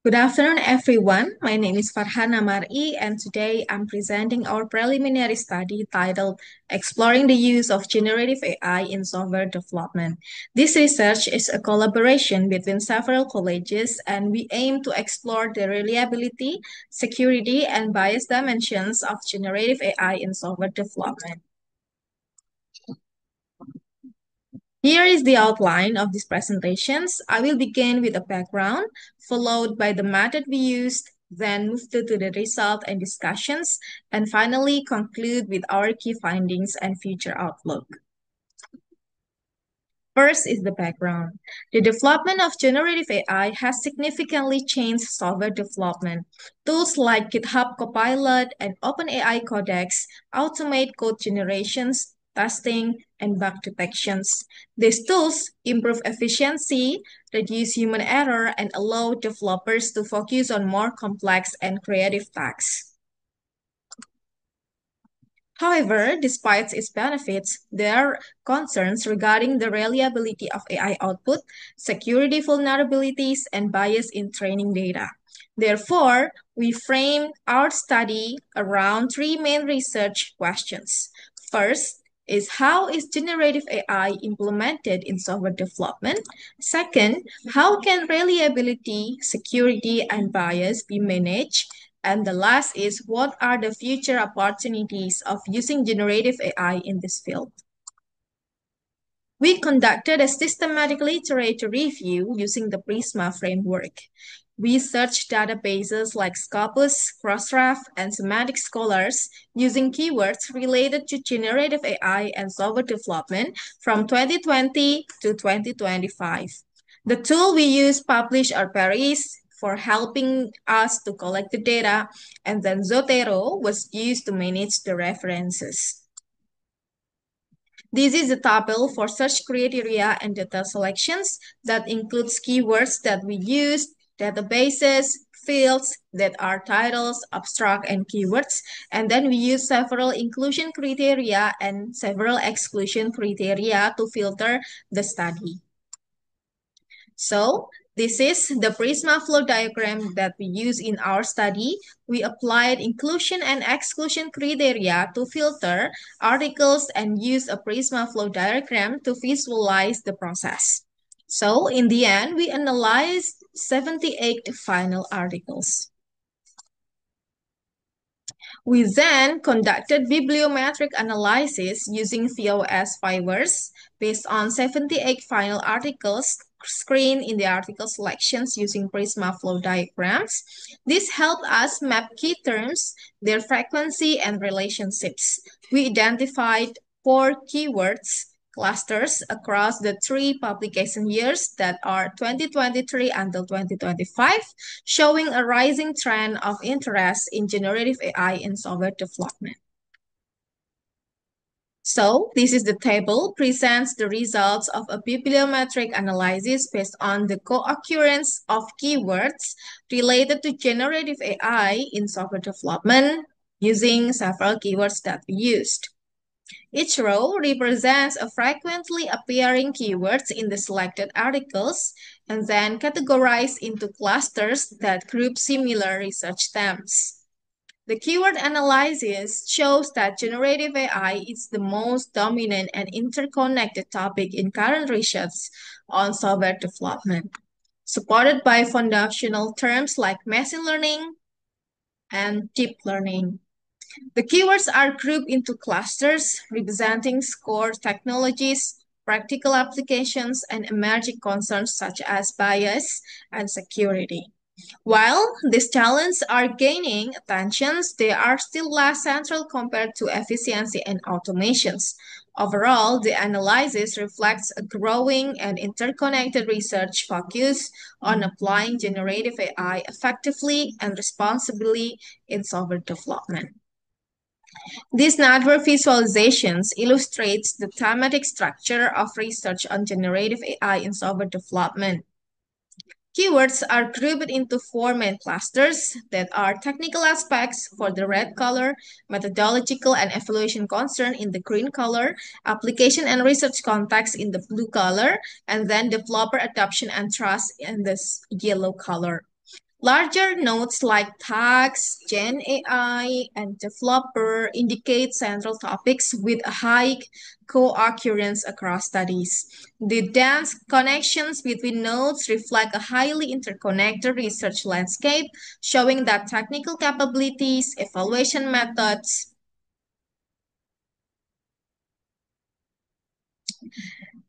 Good afternoon, everyone. My name is Farhana Mar'i, and today I'm presenting our preliminary study titled Exploring the Use of Generative AI in Software Development. This research is a collaboration between several colleges, and we aim to explore the reliability, security, and bias dimensions of generative AI in software development. Here is the outline of these presentations. I will begin with a background, followed by the method we used, then move to the result and discussions, and finally conclude with our key findings and future outlook. First is the background. The development of generative AI has significantly changed software development. Tools like GitHub Copilot and OpenAI Codex automate code generations, testing, and bug detections. These tools improve efficiency, reduce human error, and allow developers to focus on more complex and creative tasks. However, despite its benefits, there are concerns regarding the reliability of AI output, security vulnerabilities, and bias in training data. Therefore, we framed our study around three main research questions. First, is how is generative AI implemented in software development? Second, how can reliability, security, and bias be managed? And the last is, what are the future opportunities of using generative AI in this field? We conducted a systematic literature review using the Prisma framework. We searched databases like Scopus, Crossref, and Semantic Scholars using keywords related to generative AI and software development from 2020 to 2025. The tool we used published are Paris for helping us to collect the data, and then Zotero was used to manage the references. This is a table for search criteria and data selections that includes keywords that we use, databases, fields that are titles, abstract, and keywords. And then we use several inclusion criteria and several exclusion criteria to filter the study. So this is the Prisma flow diagram that we use in our study. We applied inclusion and exclusion criteria to filter articles and use a Prisma flow diagram to visualize the process. So in the end, we analyzed 78 final articles. We then conducted bibliometric analysis using VOS fibers based on 78 final articles screened in the article selections using Prisma flow diagrams. This helped us map key terms, their frequency, and relationships. We identified 4 keywords clusters across the 3 publication years that are 2023 until 2025, showing a rising trend of interest in generative AI in software development. So this is the table, presents the results of a bibliometric analysis based on the co-occurrence of keywords related to generative AI in software development using several keywords that we used. Each row represents a frequently appearing keywords in the selected articles and then categorized into clusters that group similar research themes. The keyword analysis shows that generative AI is the most dominant and interconnected topic in current research on software development, supported by foundational terms like machine learning and deep learning. The keywords are grouped into clusters representing core technologies, practical applications, and emerging concerns such as bias and security. While these challenges are gaining attention, they are still less central compared to efficiency and automations. Overall, the analysis reflects a growing and interconnected research focus on applying generative AI effectively and responsibly in software development. These network visualizations illustrates the thematic structure of research on generative AI in software development. Keywords are grouped into 4 main clusters that are technical aspects for the red color, methodological and evaluation concern in the green color, application and research context in the blue color, and then developer adoption and trust in the yellow color. Larger nodes like tags, Gen AI, and developer indicate central topics with a high co-occurrence across studies. The dense connections between nodes reflect a highly interconnected research landscape, showing that technical capabilities, evaluation methods,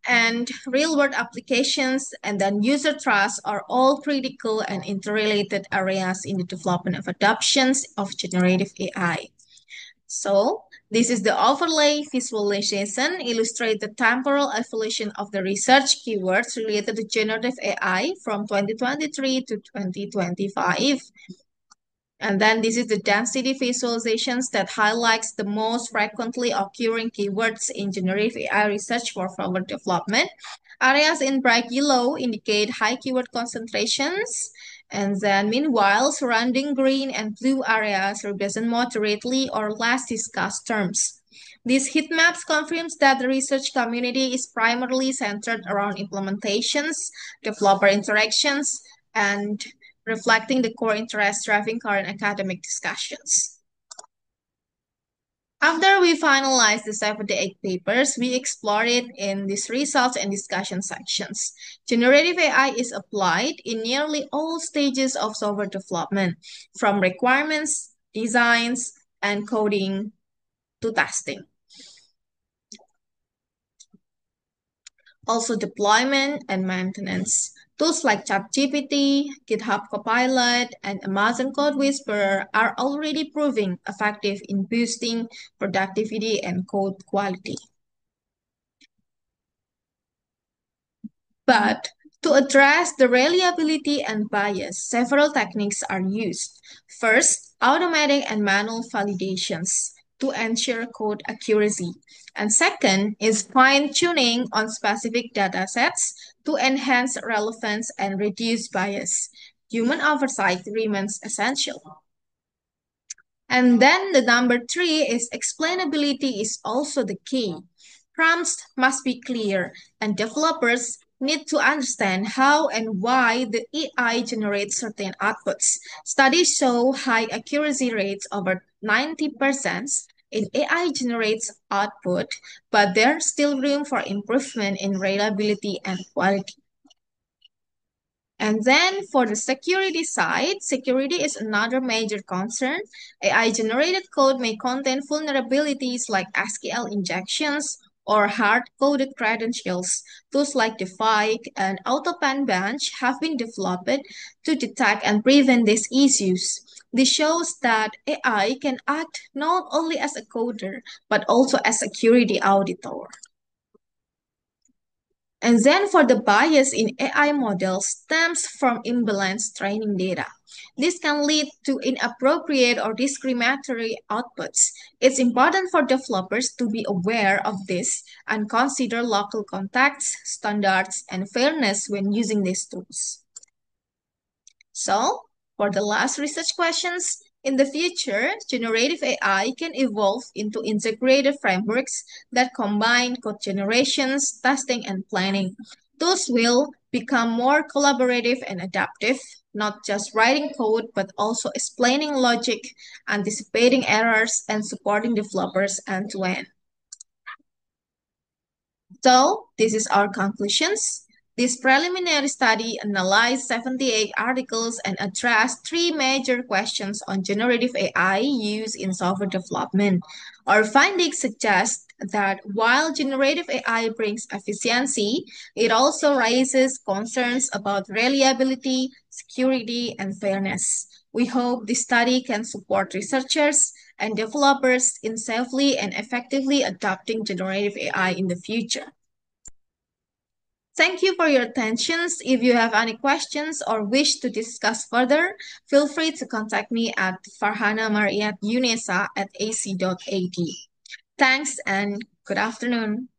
and real-world applications, and then user trust are all critical and interrelated areas in the development of adoptions of generative AI. So, this is the overlay visualization illustrate the temporal evolution of the research keywords related to generative AI from 2023 to 2025. And then this is the density visualizations that highlights the most frequently occurring keywords in generative AI research for further development. Areas in bright yellow indicate high keyword concentrations. And then meanwhile, surrounding green and blue areas represent moderately or less discussed terms. These heat maps confirms that the research community is primarily centered around implementations, developer interactions, and reflecting the core interests driving current academic discussions. After we finalized the 78 papers, we explored it in these results and discussion sections. Generative AI is applied in nearly all stages of software development, from requirements, designs, and coding to testing. Also deployment and maintenance. Tools like ChatGPT, GitHub Copilot, and Amazon Code Whisperer are already proving effective in boosting productivity and code quality. But to address the reliability and bias, several techniques are used. First, automatic and manual validations to ensure code accuracy. And second is fine-tuning on specific datasets to enhance relevance and reduce bias. Human oversight remains essential. And then the number three is explainability is also the key. Prompts must be clear, and developers need to understand how and why the AI generates certain outputs. Studies show high accuracy rates over 90% in AI generates output, but there's still room for improvement in reliability and quality. And then for the security side, security is another major concern. AI-generated code may contain vulnerabilities like SQL injections or hard-coded credentials. Tools like Defic and AutoPenBench have been developed to detect and prevent these issues. This shows that AI can act not only as a coder, but also as a security auditor. And then for the bias in AI models stems from imbalanced training data. This can lead to inappropriate or discriminatory outputs. It's important for developers to be aware of this and consider local contexts, standards, and fairness when using these tools. So, for the last research questions, in the future, generative AI can evolve into integrated frameworks that combine code generations, testing, and planning. Tools will become more collaborative and adaptive, not just writing code, but also explaining logic, anticipating errors, and supporting developers end to end. So, this is our conclusions. This preliminary study analyzed 78 articles and addressed three major questions on generative AI use in software development. Our findings suggest that while generative AI brings efficiency, it also raises concerns about reliability, security, and fairness. We hope this study can support researchers and developers in safely and effectively adopting generative AI in the future. Thank you for your attention. If you have any questions or wish to discuss further, feel free to contact me at farhanamariatyunesa@ac.ad. Thanks and good afternoon.